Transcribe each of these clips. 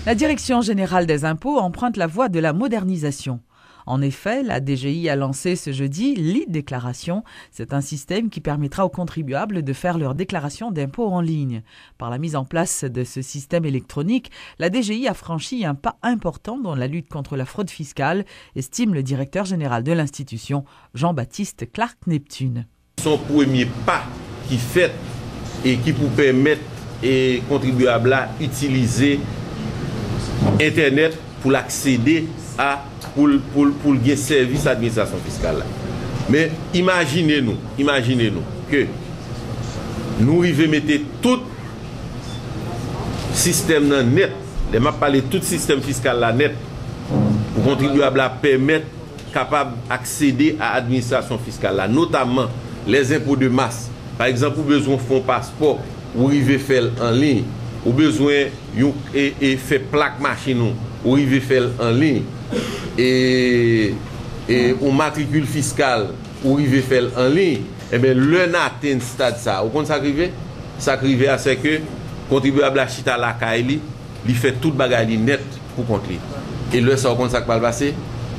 La Direction générale des impôts emprunte la voie de la modernisation. En effet, la DGI a lancé ce jeudi l'e-déclaration. C'est un système qui permettra aux contribuables de faire leur déclaration d'impôts en ligne. Par la mise en place de ce système électronique, la DGI a franchi un pas important dans la lutte contre la fraude fiscale, estime le directeur général de l'institution, Jean-Baptiste Clark-Neptune. Son premier pas qui fait et qui peut permettre aux contribuables à utiliser Internet pour accéder à pour le service d'administration fiscale. Mais imaginez-nous que nous arrivons mettre tout système net, les m'a parlé tout système fiscal là net pour contribuables à permettre capable d'accéder à l'administration fiscale là, notamment les impôts de masse. Par exemple, vous besoin de fonds passeport, vous arrivez faire en ligne, vous besoin et faire plaque machine, vous arrivez faire en ligne. Et au matricule fiscal, ou arrive faire en ligne, et bien le atteint stade ça. Au compte ça arrive à ce que contribuable à chita la caille, il fait toute bagaille net pour compte lui. Et le ça au compte ça va passer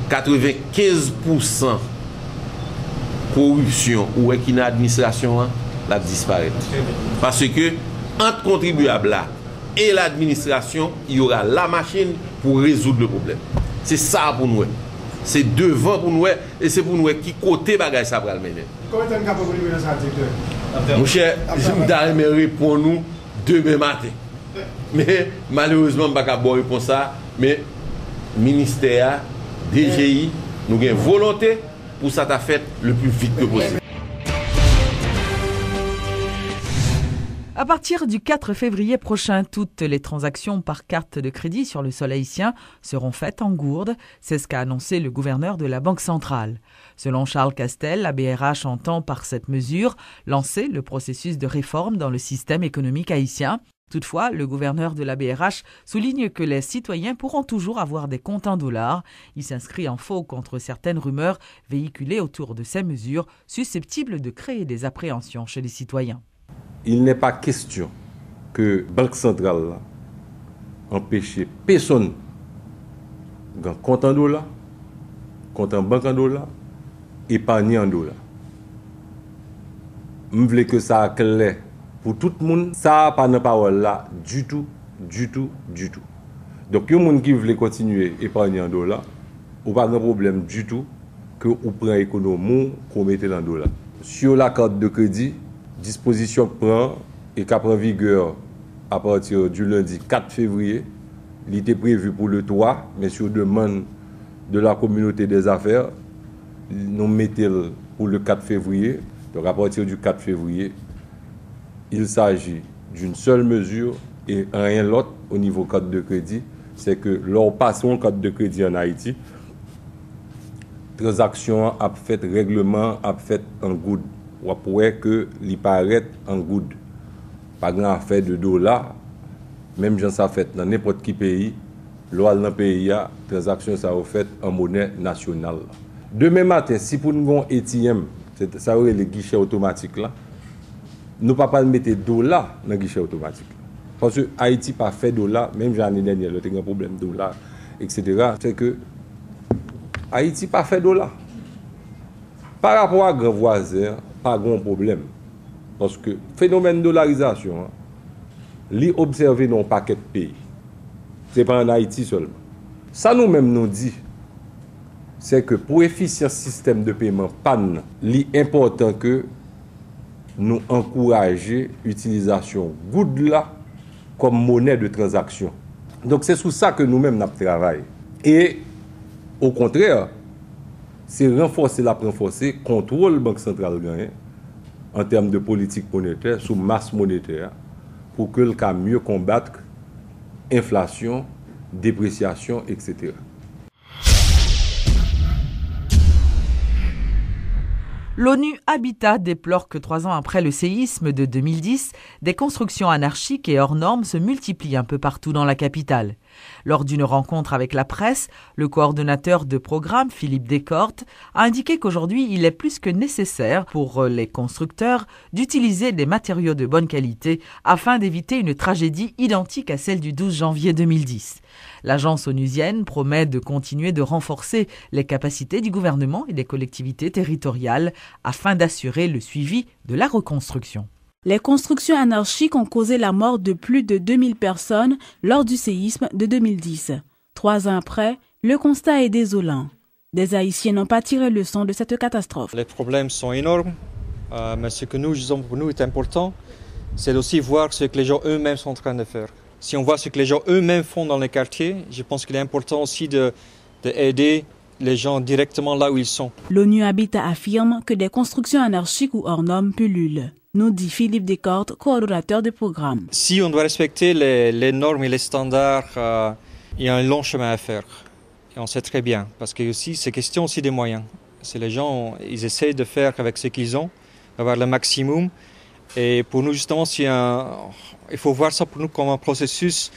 95% corruption ou qui dans l'administration la disparaît. Parce que entre contribuable là et l'administration, il y aura la machine pour résoudre le problème. C'est ça pour nous. C'est devant pour nous et c'est pour nous qui côté bagage ça va le mener. Combien de temps vous avez dans ça, directeur? Mon cher, je me répondre nous demain matin. Mais malheureusement, je ne peux pas répondre ça. Mais ministère, DGI, nous avons une volonté pour ça fait le plus vite que possible. À partir du 4 février prochain, toutes les transactions par carte de crédit sur le sol haïtien seront faites en gourde. C'est ce qu'a annoncé le gouverneur de la Banque centrale. Selon Charles Castel, la BRH entend par cette mesure lancer le processus de réforme dans le système économique haïtien. Toutefois, le gouverneur de la BRH souligne que les citoyens pourront toujours avoir des comptes en dollars. Il s'inscrit en faux contre certaines rumeurs véhiculées autour de ces mesures susceptibles de créer des appréhensions chez les citoyens. Il n'est pas question que la Banque centrale empêche personne de compte en dollars, compte en banque en dollars, épargner en dollars. Je veux que ça soit clair pour tout le monde. Ça n'a pas de parole là du tout. Donc, il y a des gens qui veulent continuer à épargner en dollars, ou pas de problème du tout que vous prenez l'économie qu'on mette en dollars. Sur la carte de crédit, disposition prend et qui prend vigueur à partir du lundi 4 février. Il était prévu pour le 3, mais sur demande de la communauté des affaires, nous mettons pour le 4 février. Donc à partir du 4 février, il s'agit d'une seule mesure et rien d'autre au niveau carte de crédit. C'est que lors passons carte de crédit en Haïti, transaction a fait règlement a fait en good. Ou pourrait que l'y paraît en good. Pas grand affaire de dollars, même gens ça fait dans n'importe qui pays, loi dans le pays a transaction ça a fait en monnaie nationale. Demain matin, si pour nous avons ATM, ça aurait les guichets automatiques là, nous pas pas mettre dollars dans le guichet automatique. Parce que Haïti pas fait dollars, même l'année dernière, il y a un problème de dollars, etc. C'est que Haïti pas fait dollars. Par rapport à grands voisins, pas grand problème. Parce que le phénomène de dollarisation, l'y observé dans un paquet de pays. Ce n'est pas en Haïti seulement. Ça nous-mêmes nous dit, c'est que pour efficience système de paiement panne, l'y important que nous encourager l'utilisation good là comme monnaie de transaction. Donc c'est sous ça que nous-mêmes nous travaillons. Et au contraire, c'est renforcer le contrôle Banque centrale gagne en termes de politique monétaire sous masse monétaire pour que le cas mieux combattre inflation, dépréciation, etc. L'ONU Habitat déplore que 3 ans après le séisme de 2010, des constructions anarchiques et hors normes se multiplient un peu partout dans la capitale. Lors d'une rencontre avec la presse, le coordonnateur de programme, Philippe Descortes, a indiqué qu'aujourd'hui, il est plus que nécessaire pour les constructeurs d'utiliser des matériaux de bonne qualité afin d'éviter une tragédie identique à celle du 12 janvier 2010. L'agence onusienne promet de continuer de renforcer les capacités du gouvernement et des collectivités territoriales afin d'assurer le suivi de la reconstruction. Les constructions anarchiques ont causé la mort de plus de 2000 personnes lors du séisme de 2010. 3 ans après, le constat est désolant. Des Haïtiens n'ont pas tiré leçon de cette catastrophe. Les problèmes sont énormes, mais ce que nous disons pour nous est important, c'est aussi voir ce que les gens eux-mêmes sont en train de faire. Si on voit ce que les gens eux-mêmes font dans les quartiers, je pense qu'il est important aussi d'aider les gens directement là où ils sont. L'ONU Habitat affirme que des constructions anarchiques ou hors normes pullulent, nous dit Philippe Descortes, coordonnateur du programme. Si on doit respecter les normes et les standards, il y a un long chemin à faire. Et on sait très bien, parce que aussi, c'est question aussi des moyens. C'est les gens, ils essayent de faire avec ce qu'ils ont, d'avoir le maximum. Et pour nous, justement, il faut voir ça pour nous comme un processus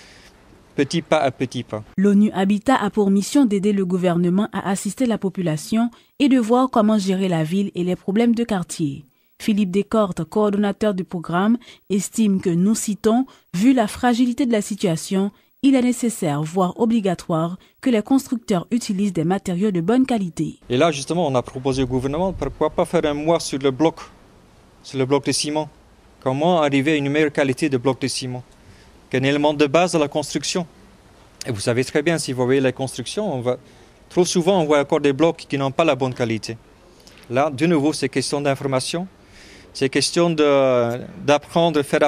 petit pas à petit pas. L'ONU Habitat a pour mission d'aider le gouvernement à assister la population et de voir comment gérer la ville et les problèmes de quartier. Philippe Descortes, coordonnateur du programme, estime que, nous citons, vu la fragilité de la situation, il est nécessaire, voire obligatoire, que les constructeurs utilisent des matériaux de bonne qualité. Et là, justement, on a proposé au gouvernement, pourquoi pas faire un mois sur le bloc de ciment. Comment arriver à une meilleure qualité de bloc de ciment, qui est un élément de base de la construction. Et vous savez très bien, si vous voyez les constructions, trop souvent on voit encore des blocs qui n'ont pas la bonne qualité. Là, de nouveau, c'est question d'information. C'est question d'apprendre, faire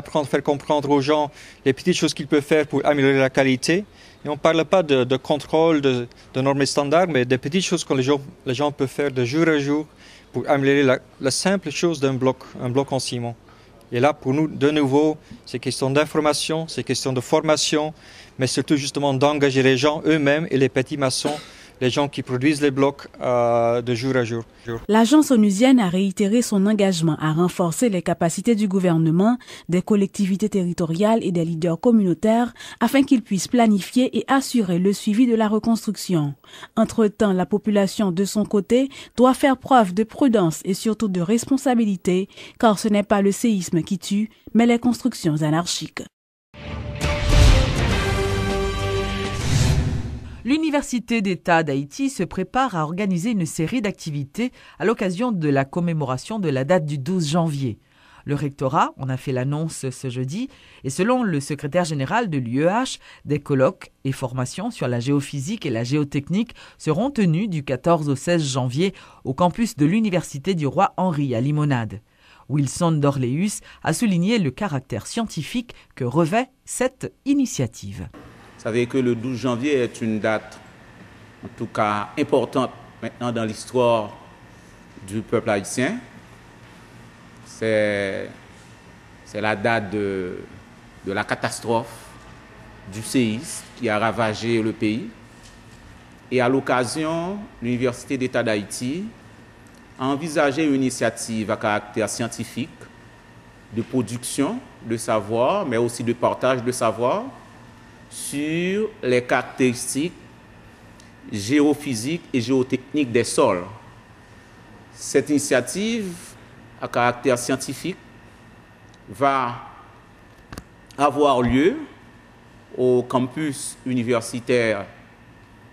comprendre aux gens les petites choses qu'ils peuvent faire pour améliorer la qualité. Et on ne parle pas de contrôle, de normes standards, mais des petites choses que les gens peuvent faire de jour à jour pour améliorer la simple chose d'un bloc, un bloc en ciment. Et là, pour nous, de nouveau, c'est question d'information, c'est question de formation, mais surtout justement d'engager les gens eux-mêmes et les petits maçons, les gens qui produisent les blocs de jour à jour. L'agence onusienne a réitéré son engagement à renforcer les capacités du gouvernement, des collectivités territoriales et des leaders communautaires afin qu'ils puissent planifier et assurer le suivi de la reconstruction. Entre-temps, la population, de son côté, doit faire preuve de prudence et surtout de responsabilité, car ce n'est pas le séisme qui tue, mais les constructions anarchiques. L'Université d'État d'Haïti se prépare à organiser une série d'activités à l'occasion de la commémoration de la date du 12 janvier. Le rectorat en a fait l'annonce ce jeudi et selon le secrétaire général de l'UEH, des colloques et formations sur la géophysique et la géotechnique seront tenus du 14 au 16 janvier au campus de l'Université du Roi Henri à Limonade. Wilson Dorleus a souligné le caractère scientifique que revêt cette initiative. Vous savez que le 12 janvier est une date, en tout cas importante maintenant dans l'histoire du peuple haïtien. C'est la date de la catastrophe du séisme qui a ravagé le pays. Et à l'occasion, l'Université d'État d'Haïti a envisagé une initiative à caractère scientifique de production de savoir, mais aussi de partage de savoir, sur les caractéristiques géophysiques et géotechniques des sols. Cette initiative à caractère scientifique va avoir lieu au campus universitaire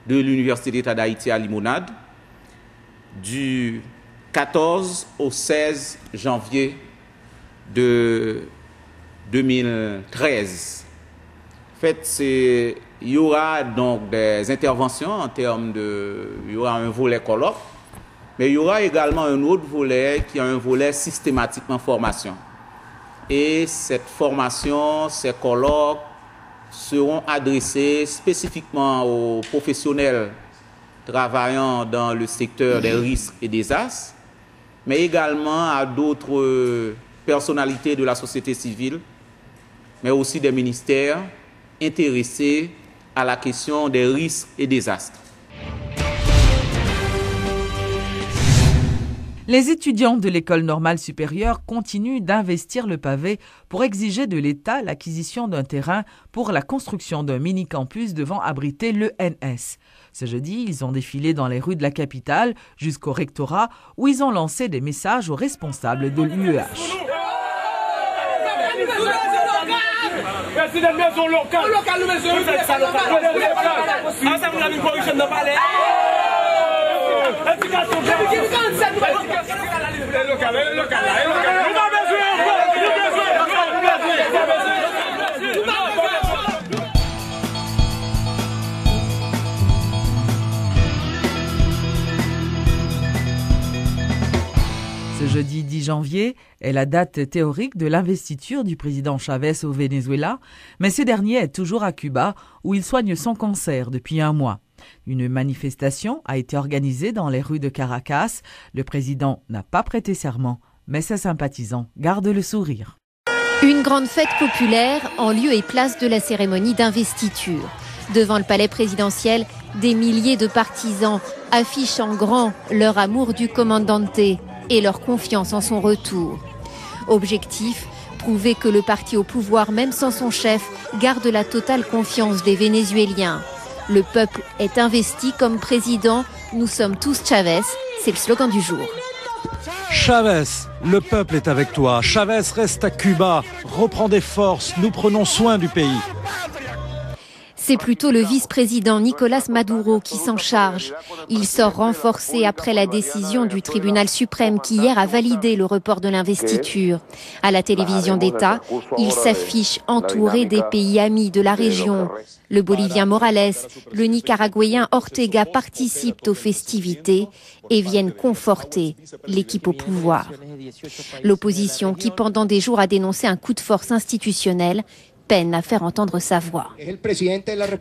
de l'Université d'État d'Haïti à Limonade du 14 au 16 janvier de 2013. En fait, il y aura donc des interventions en termes il y aura un volet colloque, mais il y aura également un autre volet qui est un volet systématiquement formation. Et cette formation, ces colloques seront adressés spécifiquement aux professionnels travaillant dans le secteur des risques et des désastres, mais également à d'autres personnalités de la société civile, mais aussi des ministères intéressés à la question des risques et désastres. Les étudiants de l'école normale supérieure continuent d'investir le pavé pour exiger de l'État l'acquisition d'un terrain pour la construction d'un mini-campus devant abriter l'ENS. Ce jeudi, ils ont défilé dans les rues de la capitale jusqu'au rectorat où ils ont lancé des messages aux responsables de l'UEH. Ce jeudi 10 janvier est la date théorique de l'investiture du président Chavez au Venezuela, mais ce dernier est toujours à Cuba où il soigne son cancer depuis un mois. Une manifestation a été organisée dans les rues de Caracas. Le président n'a pas prêté serment, mais ses sympathisants gardent le sourire. Une grande fête populaire en lieu et place de la cérémonie d'investiture. Devant le palais présidentiel, des milliers de partisans affichent en grand leur amour du comandante et leur confiance en son retour. Objectif, prouver que le parti au pouvoir, même sans son chef, garde la totale confiance des Vénézuéliens. Le peuple est investi comme président. Nous sommes tous Chavez. C'est le slogan du jour. Chavez, le peuple est avec toi. Chavez reste à Cuba. Reprends des forces. Nous prenons soin du pays. C'est plutôt le vice-président Nicolás Maduro qui s'en charge. Il sort renforcé après la décision du tribunal suprême qui hier a validé le report de l'investiture. À la télévision d'État, il s'affiche entouré des pays amis de la région. Le Bolivien Morales, le Nicaraguayen Ortega participent aux festivités et viennent conforter l'équipe au pouvoir. L'opposition, qui pendant des jours a dénoncé un coup de force institutionnel, peine à faire entendre sa voix.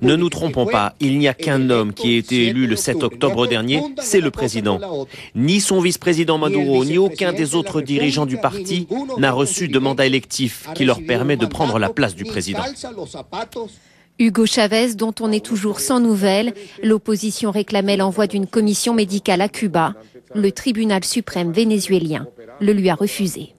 Ne nous trompons pas, il n'y a qu'un homme qui a été élu le 7 octobre dernier, c'est le président. Ni son vice-président Maduro, ni aucun des autres dirigeants du parti n'a reçu de mandat électif qui leur permet de prendre la place du président. Hugo Chavez, dont on est toujours sans nouvelles, l'opposition réclamait l'envoi d'une commission médicale à Cuba. Le tribunal suprême vénézuélien le lui a refusé.